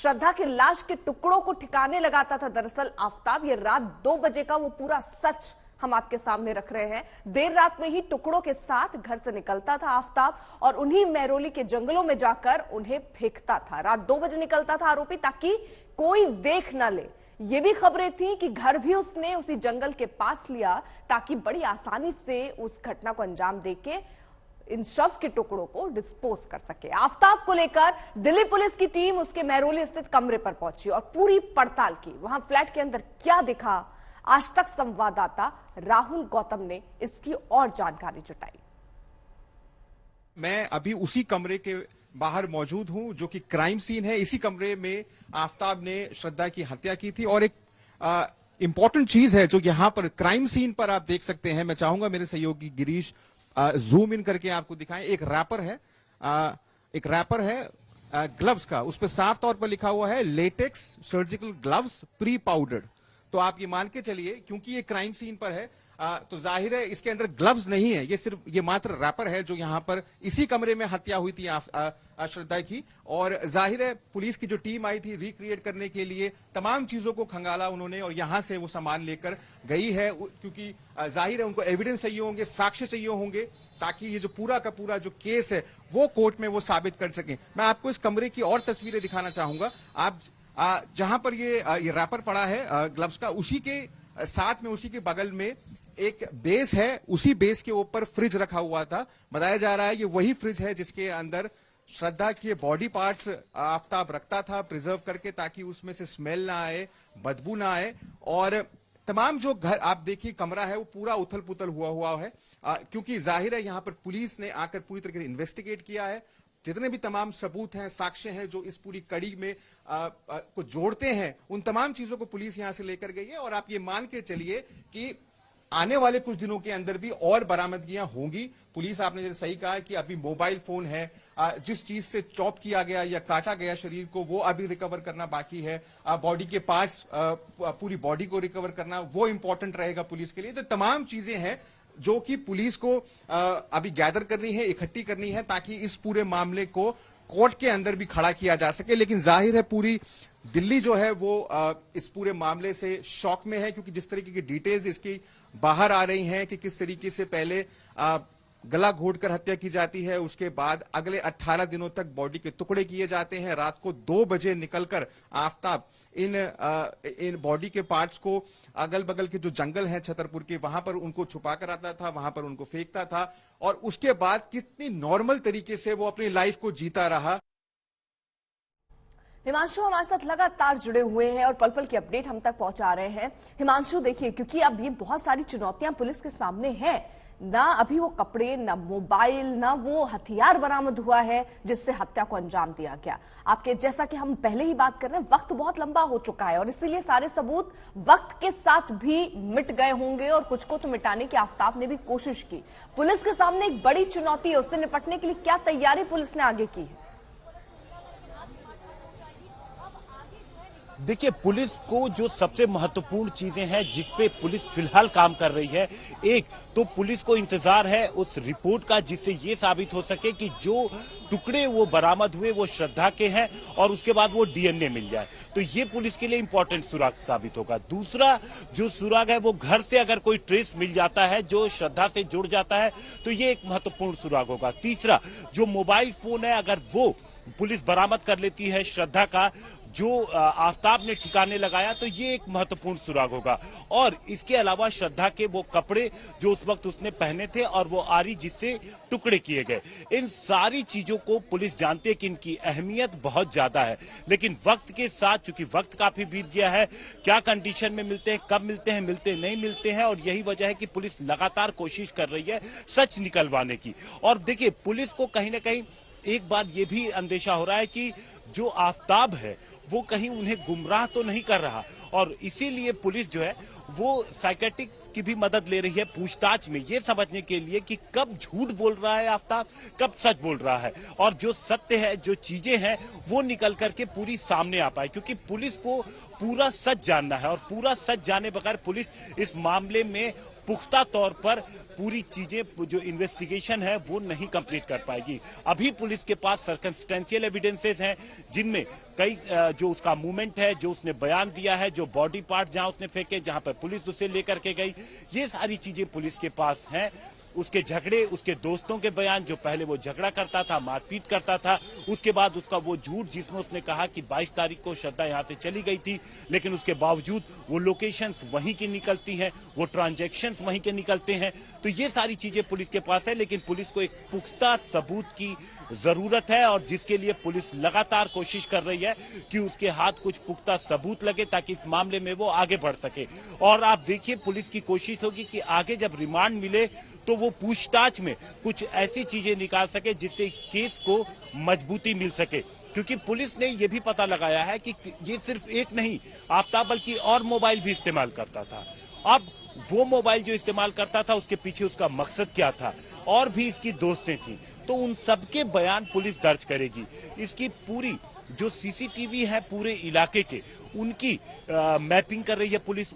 श्रद्धा की लाश के टुकड़ों को ठिकाने लगाता था दरअसल आफताब। ये रात 2 बजे का वो पूरा सच हम आपके सामने रख रहे हैं। देर रात में ही टुकड़ों के साथ घर से निकलता था आफताब और उन्हीं महरौली के जंगलों में जाकर उन्हें फेंकता था। रात 2 बजे निकलता था आरोपी ताकि कोई देख ना ले। ये भी खबरें थी कि घर भी उसने उसी जंगल के पास लिया ताकि बड़ी आसानी से उस घटना को अंजाम देके इन शव के टुकड़ों को डिस्पोज कर सके। आफताब को लेकर दिल्ली पुलिस की टीम उसके महरौली स्थित कमरे पर पहुंची और पूरी पड़ताल की। वहां फ्लैट के अंदर क्या दिखा, आज तक संवाददाता राहुल गौतम ने इसकी और जानकारी जुटाई। मैं अभी उसी कमरे के बाहर मौजूद हूं जो कि क्राइम सीन है। इसी कमरे में आफताब ने श्रद्धा की हत्या की थी और एक इंपॉर्टेंट चीज है जो यहां पर क्राइम सीन पर आप देख सकते हैं। मैं चाहूंगा मेरे सहयोगी गिरीश जूम इन करके आपको दिखाएं। एक रैपर है ग्लव्स का, उस पर साफ तौर पर लिखा हुआ है latex surgical gloves pre powdered. तो आप ये मान के चलिए क्योंकि ये क्राइम सीन पर है तो जाहिर है इसके अंदर ग्लव्स नहीं है, ये मात्र रैपर है जो यहां पर इसी कमरे में हत्या हुई थी श्रद्धा की। और जाहिर है पुलिस की जो टीम आई थी रिक्रिएट करने के लिए तमाम चीजों को खंगाला उन्होंने और यहां से वो सामान लेकर गई है क्योंकि जाहिर है उनको एविडेंस चाहिए होंगे, साक्ष्य चाहिए होंगे ताकि ये जो पूरा का पूरा जो केस है वो कोर्ट में वो साबित कर सकें। मैं आपको इस कमरे की और तस्वीरें दिखाना चाहूंगा। आप जहां पर ये रैपर पड़ा है ग्लव्स का, उसी के साथ में उसी के बगल में एक बेस है, उसी बेस के ऊपर फ्रिज रखा हुआ था। बताया जा रहा है ये वही फ्रिज है जिसके अंदर श्रद्धा के बॉडी पार्ट्स आफताब रखता था प्रिजर्व करके ताकि उसमें से स्मेल ना आए, बदबू ना आए। और तमाम जो घर आप देखिए कमरा है वो पूरा उथल पुथल हुआ है क्योंकि जाहिर है यहां पर पुलिस ने आकर पूरी तरीके से इन्वेस्टिगेट किया है। जितने भी तमाम सबूत हैं, साक्ष्य हैं जो इस पूरी कड़ी में को जोड़ते हैं, उन तमाम चीजों को पुलिस यहां से लेकर गई है। और आप ये मान के चलिए कि आने वाले कुछ दिनों के अंदर भी और बरामदगियां होंगी। पुलिस, आपने जैसे सही कहा कि अभी मोबाइल फोन है, जिस चीज से चॉप किया गया या काटा गया शरीर को वो अभी रिकवर करना बाकी है। बॉडी के पार्ट्स, पूरी बॉडी को रिकवर करना वो इंपॉर्टेंट रहेगा पुलिस के लिए। तो तमाम चीजें हैं जो कि पुलिस को अभी गैदर करनी है, इकट्ठी करनी है ताकि इस पूरे मामले को कोर्ट के अंदर भी खड़ा किया जा सके। लेकिन जाहिर है पूरी दिल्ली जो है वो इस पूरे मामले से शॉक में है क्योंकि जिस तरीके की डिटेल्स इसकी बाहर आ रही हैं कि किस तरीके से पहले गला घोटकर हत्या की जाती है, उसके बाद अगले 18 दिनों तक बॉडी के टुकड़े किए जाते हैं। रात को 2 बजे निकलकर आफताब इन बॉडी के पार्ट्स को अगल बगल के जो जंगल हैं छतरपुर के, वहां पर उनको छुपा कर आता था, वहां पर उनको फेंकता था और उसके बाद कितनी नॉर्मल तरीके से वो अपनी लाइफ को जीता रहा। हिमांशु हमारे साथ लगातार जुड़े हुए हैं और पल पल की अपडेट हम तक पहुंचा रहे हैं। हिमांशु देखिए, क्योंकि अब ये बहुत सारी चुनौतियां पुलिस के सामने हैं, ना अभी वो कपड़े, ना मोबाइल, ना वो हथियार बरामद हुआ है जिससे हत्या को अंजाम दिया गया। आपके जैसा कि हम पहले ही बात कर रहे हैं, वक्त बहुत लंबा हो चुका है और इसीलिए सारे सबूत वक्त के साथ भी मिट गए होंगे और कुछ को तो मिटाने की आफताब ने भी कोशिश की। पुलिस के सामने एक बड़ी चुनौती है, उससे निपटने के लिए क्या तैयारी पुलिस ने आगे की है? देखिए, पुलिस को जो सबसे महत्वपूर्ण चीजें हैं जिसपे पुलिस फिलहाल काम कर रही है, एक तो पुलिस को इंतजार है उस रिपोर्ट का जिससे ये साबित हो सके कि जो टुकड़े वो बरामद हुए वो श्रद्धा के हैं और उसके बाद वो डीएनए मिल जाए, तो ये पुलिस के लिए इंपॉर्टेंट सुराग साबित होगा। दूसरा जो सुराग है वो घर से अगर कोई ट्रेस मिल जाता है जो श्रद्धा से जुड़ जाता है तो ये एक महत्वपूर्ण सुराग होगा। तीसरा जो मोबाइल फोन है अगर वो पुलिस बरामद कर लेती है श्रद्धा का जो आफताब ने ठिकाने लगाया तो ये एक महत्वपूर्ण सुराग होगा। और इसके अलावा श्रद्धा के वो कपड़े जो उस वक्त उसने पहने थे और वो आरी जिससे टुकड़े किए गए, इन सारी चीजों को पुलिस जानती है कि इनकी अहमियत बहुत ज्यादा है। लेकिन वक्त के साथ, चूंकि वक्त काफी बीत गया है, क्या कंडीशन में मिलते हैं, कब मिलते हैं, मिलते नहीं मिलते हैं, और यही वजह है कि पुलिस लगातार कोशिश कर रही है सच निकलवाने की। और देखिए, पुलिस को कहीं ना कहीं एक बार ये भी अंदेशा हो रहा है कि जो आफताब है वो कहीं उन्हें गुमराह तो नहीं कर रहा, और इसीलिए पुलिस जो है वो साइकेट्रिक्स की भी मदद ले रही है पूछताछ में, ये समझने के लिए कि कब झूठ बोल रहा है आफताब, कब सच बोल रहा है, और जो सत्य है, जो चीजें हैं वो निकल करके पूरी सामने आ पाए। क्योंकि पुलिस को पूरा सच जानना है और पूरा सच जाने बगैर पुलिस इस मामले में पुख्ता तौर पर पूरी चीजें जो इन्वेस्टिगेशन है वो नहीं कंप्लीट कर पाएगी। अभी पुलिस के पास सर्कमस्टेंशियल एविडेंसेस हैं जिनमें कई जो उसका मूवमेंट है, जो उसने बयान दिया है, जो बॉडी पार्ट जहां उसने फेंके, जहां पर पुलिस उसे लेकर के गई, ये सारी चीजें पुलिस के पास हैं। उसके झगड़े, उसके दोस्तों के बयान, जो पहले वो झगड़ा करता था, मारपीट करता था, उसके बाद उसका वो झूठ जिसमें उसने कहा कि 22 तारीख को श्रद्धा यहां से चली गई थी, लेकिन उसके बावजूद वो लोकेशंस वहीं की निकलती हैं, वो ट्रांजैक्शंस वहीं के निकलते हैं। तो ये सारी चीजें पुलिस के पास है, लेकिन पुलिस को एक पुख्ता सबूत की जरूरत है और जिसके लिए पुलिस लगातार कोशिश कर रही है कि उसके हाथ कुछ पुख्ता सबूत लगे ताकि इस मामले में वो आगे बढ़ सके। और आप देखिए, पुलिस की कोशिश होगी कि आगे जब रिमांड मिले तो वो पूछताछ में कुछ ऐसी चीजें निकाल सके जिससे इस केस को मजबूती मिल सके, क्योंकि पुलिस ने यह भी पता लगाया है कि ये सिर्फ एक नहीं, आफ्ताब बल्कि और मोबाइल भी इस्तेमाल करता था। अब वो मोबाइल जो इस्तेमाल करता था, उसके पीछे उसका मकसद क्या था, और भी इसकी दोस्तें थी, तो उन सबके बयान पुलिस दर्ज करेगी। इसकी पूरी जो सीसीटीवी है पूरे इलाके के, उनकी मैपिंग कर रही है पुलिस।